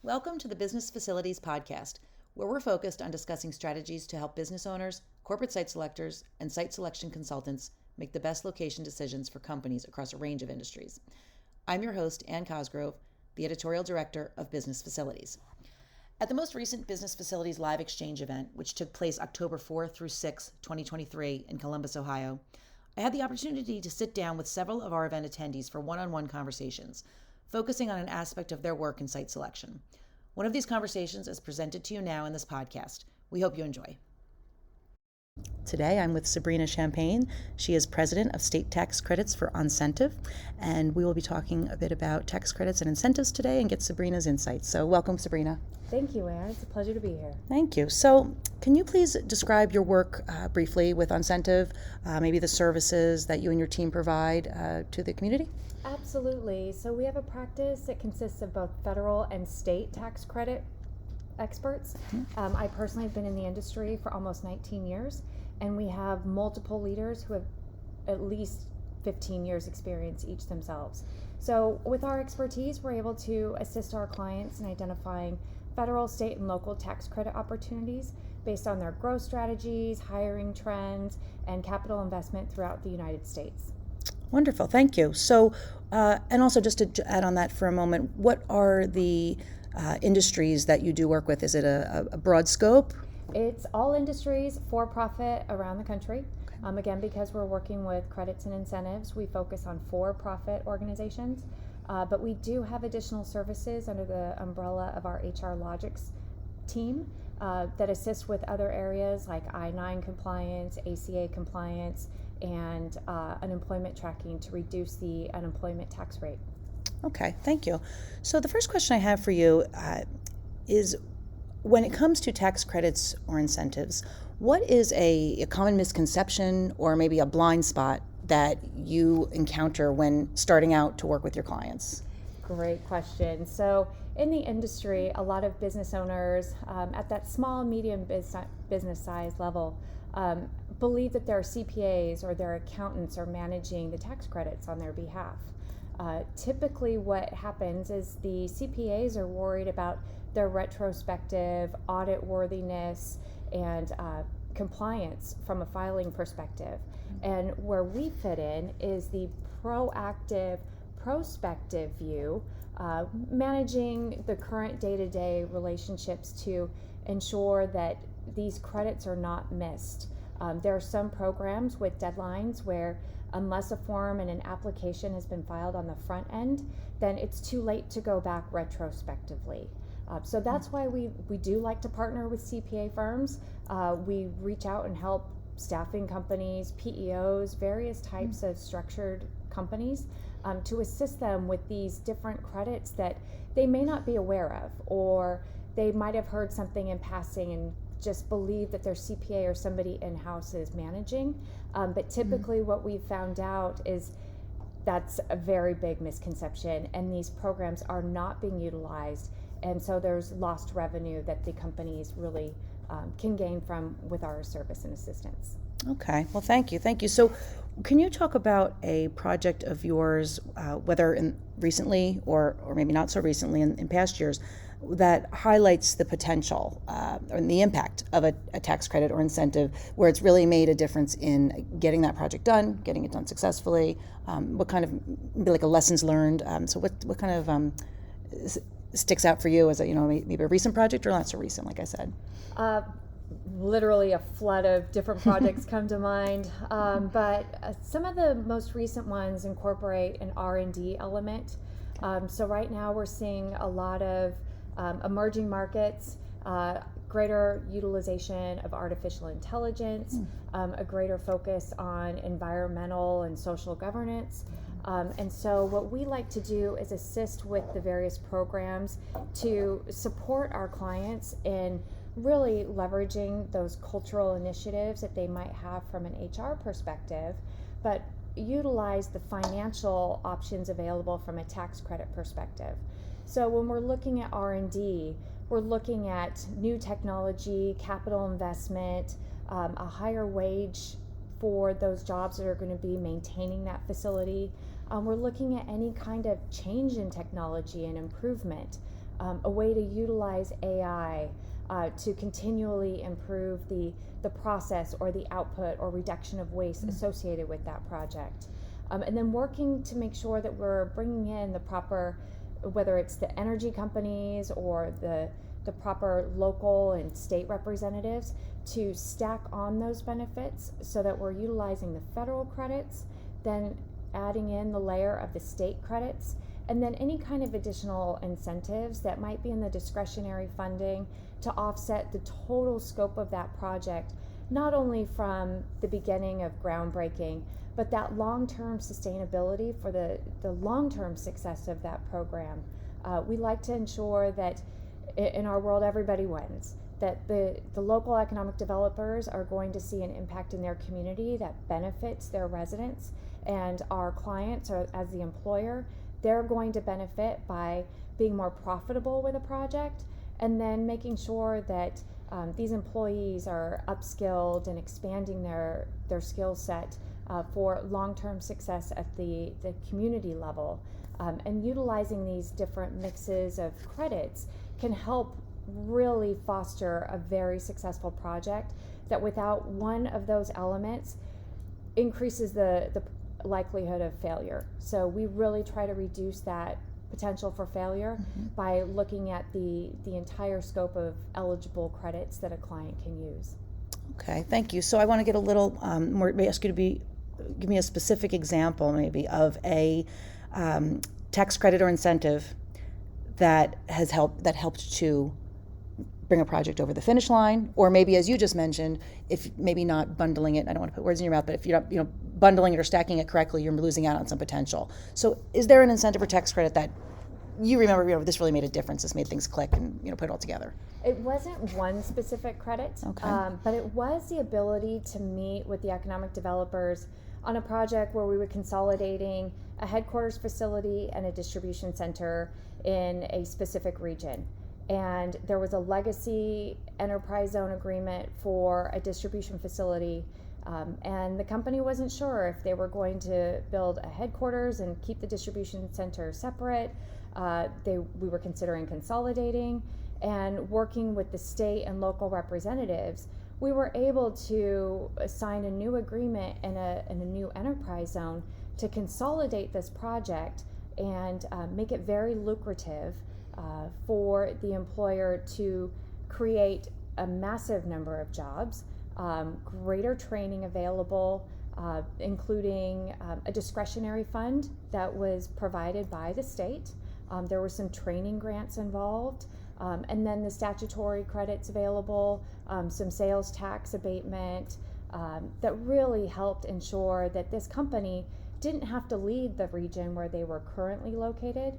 Welcome to the Business Facilities Podcast, where we're focused on discussing strategies to help business owners, corporate site selectors, and site selection consultants make the best location decisions for companies across a range of industries. I'm your host, Ann Cosgrove, the Editorial Director of Business Facilities. At the most recent Business Facilities LiveXchange event, which took place October 4th through 6th, 2023 in Columbus, Ohio, I had the opportunity to sit down with several of our event attendees for one-on-one conversations, focusing on an aspect of their work in site selection. One of these conversations is presented to you now in this podcast. We hope you enjoy. Today, I'm with Sabrina Champagne. She is president of state tax credits for OnCentive, and we will be talking a bit about tax credits and incentives today and get Sabrina's insights. So welcome, Sabrina. Thank you, Ann. It's a pleasure to be here. Thank you. So can you please describe your work briefly with OnCentive, maybe the services that you and your team provide to the community? Absolutely. So we have a practice that consists of both federal and state tax credit experts. I personally have been in the industry for almost 19 years, and we have multiple leaders who have at least 15 years experience each themselves. So with our expertise, we're able to assist our clients in identifying federal, state, and local tax credit opportunities based on their growth strategies, hiring trends, and capital investment throughout the United States. Wonderful, thank you. So, and also just to add on that for a moment, what are the industries that you do work with? Is it a broad scope? It's all industries, for-profit around the country. Again, because we're working with credits and incentives, we focus on for-profit organizations, but we do have additional services under the umbrella of our HR Logics team that assist with other areas like I-9 compliance, ACA compliance, and unemployment tracking to reduce the unemployment tax rate. Okay, thank you. So the first question I have for you is, when it comes to tax credits or incentives, what is a common misconception or maybe a blind spot that you encounter when starting out to work with your clients? Great question. So in the industry, a lot of business owners at that small, medium business size level believe that their CPAs or their accountants are managing the tax credits on their behalf. Typically what happens is the CPAs are worried about their retrospective audit worthiness and compliance from a filing perspective. And where we fit in is the proactive, prospective view, managing the current day-to-day relationships to ensure that these credits are not missed. There are some programs with deadlines where unless a form and an application has been filed on the front end, then it's too late to go back retrospectively. So that's why we do like to partner with CPA firms. We reach out and help staffing companies, PEOs, various types of structured companies to assist them with these different credits that they may not be aware of, or they might have heard something in passing and just believe that their CPA or somebody in-house is managing. But typically what we've found out is that's a very big misconception, and these programs are not being utilized. And so there's lost revenue that the companies really can gain from with our service and assistance. Okay, well, thank you. So can you talk about a project of yours, whether recently or maybe not so recently in past years, that highlights the potential or the impact of a tax credit or incentive where it's really made a difference in getting that project done, getting it done successfully? What kind of, maybe like a lessons learned? So what kind of sticks out for you as maybe a recent project or not so recent, like I said? Literally a flood of different projects come to mind, but some of the most recent ones incorporate an R&D element. So right now we're seeing a lot of emerging markets, greater utilization of artificial intelligence, a greater focus on environmental and social governance. And so what we like to do is assist with the various programs to support our clients in really leveraging those cultural initiatives that they might have from an HR perspective, but utilize the financial options available from a tax credit perspective. So when we're looking at R&D, we're looking at new technology, capital investment, a higher wage for those jobs that are going to be maintaining that facility. We're looking at any kind of change in technology and improvement. a way to utilize AI to continually improve the process or the output or reduction of waste associated with that project. And then working to make sure that we're bringing in the proper, whether it's the energy companies or the proper local and state representatives, to stack on those benefits so that we're utilizing the federal credits, then adding in the layer of the state credits, and then any kind of additional incentives that might be in the discretionary funding to offset the total scope of that project, not only from the beginning of groundbreaking, but that long-term sustainability for the long-term success of that program. We like to ensure that in our world everybody wins, that the local economic developers are going to see an impact in their community that benefits their residents, and our clients, or as the employer, they're going to benefit by being more profitable with a project, and then making sure that these employees are upskilled and expanding their skill set for long-term success at the community level. And utilizing these different mixes of credits can help really foster a very successful project that, without one of those elements, increases the likelihood of failure. So we really try to reduce that potential for failure by looking at the entire scope of eligible credits that a client can use. Okay, thank you. So I want to get a little more, ask you to give me a specific example maybe of a tax credit or incentive that helped to bring a project over the finish line, or maybe, as you just mentioned, if maybe not bundling it, I don't want to put words in your mouth, but if you're not, bundling it or stacking it correctly, you're losing out on some potential. So is there an incentive or tax credit that you remember, this really made a difference, this made things click, and put it all together? It wasn't one specific credit, but it was the ability to meet with the economic developers on a project where we were consolidating a headquarters facility and a distribution center in a specific region. And there was a legacy enterprise zone agreement for a distribution facility, and the company wasn't sure if they were going to build a headquarters and keep the distribution center separate. We were considering consolidating, and working with the state and local representatives, we were able to sign a new agreement in a new enterprise zone to consolidate this project and make it very lucrative for the employer to create a massive number of jobs, greater training available, including a discretionary fund that was provided by the state. There were some training grants involved, and then the statutory credits available, some sales tax abatement that really helped ensure that this company didn't have to leave the region where they were currently located,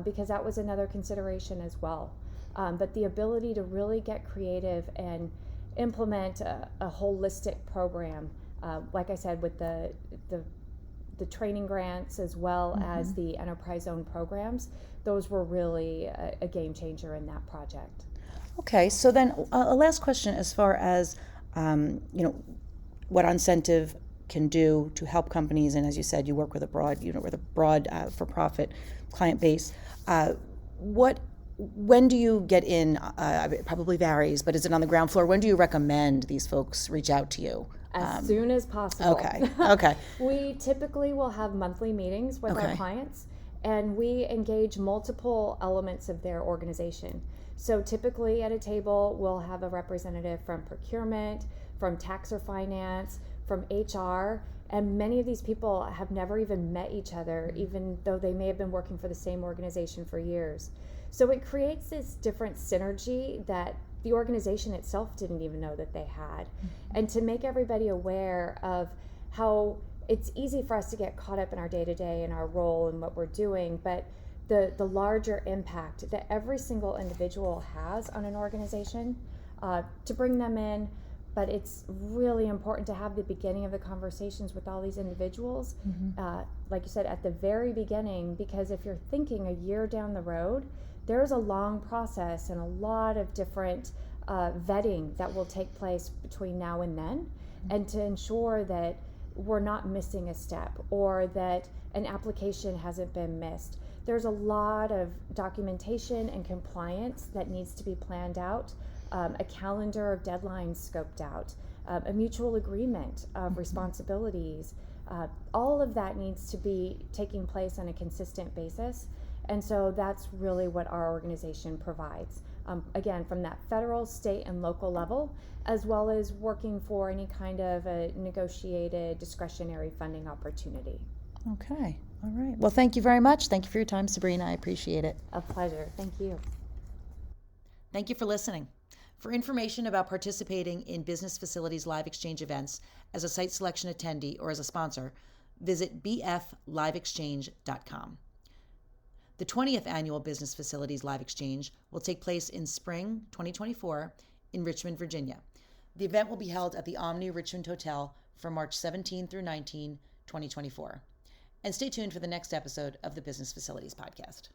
because that was another consideration as well. But the ability to really get creative and implement a holistic program, like I said, with the training grants as well as the enterprise zone programs, those were really a game changer in that project. Okay, so then a last question as far as what OnCentive can do to help companies, and as you said, you work with a broad for-profit client base. When do you get in? It probably varies, but is it on the ground floor? When do you recommend these folks reach out to you? As soon as possible. Okay. We typically will have monthly meetings with our clients, and we engage multiple elements of their organization. So typically at a table, we'll have a representative from procurement, from tax or finance, from HR, and many of these people have never even met each other, even though they may have been working for the same organization for years. So it creates this different synergy that the organization itself didn't even know that they had. And to make everybody aware of how it's easy for us to get caught up in our day-to-day and our role and what we're doing, but the larger impact that every single individual has on an organization, to bring them in. But it's really important to have the beginning of the conversations with all these individuals, like you said, at the very beginning, because if you're thinking a year down the road, there's a long process and a lot of different vetting that will take place between now and then, and to ensure that we're not missing a step or that an application hasn't been missed. there's a lot of documentation and compliance that needs to be planned out, a calendar of deadlines scoped out, a mutual agreement of responsibilities. All of that needs to be taking place on a consistent basis. And so that's really what our organization provides. Again, from that federal, state, and local level, as well as working for any kind of a negotiated discretionary funding opportunity. Okay. All right. Well, thank you very much. Thank you for your time, Sabrina. I appreciate it. A pleasure. Thank you. Thank you for listening. For information about participating in Business Facilities LiveXchange events as a site selection attendee or as a sponsor, visit bfliveexchange.com. The 20th Annual Business Facilities LiveXchange will take place in spring 2024 in Richmond, Virginia. The event will be held at the Omni Richmond Hotel from March 17 through 19, 2024. And stay tuned for the next episode of the Business Facilities Podcast.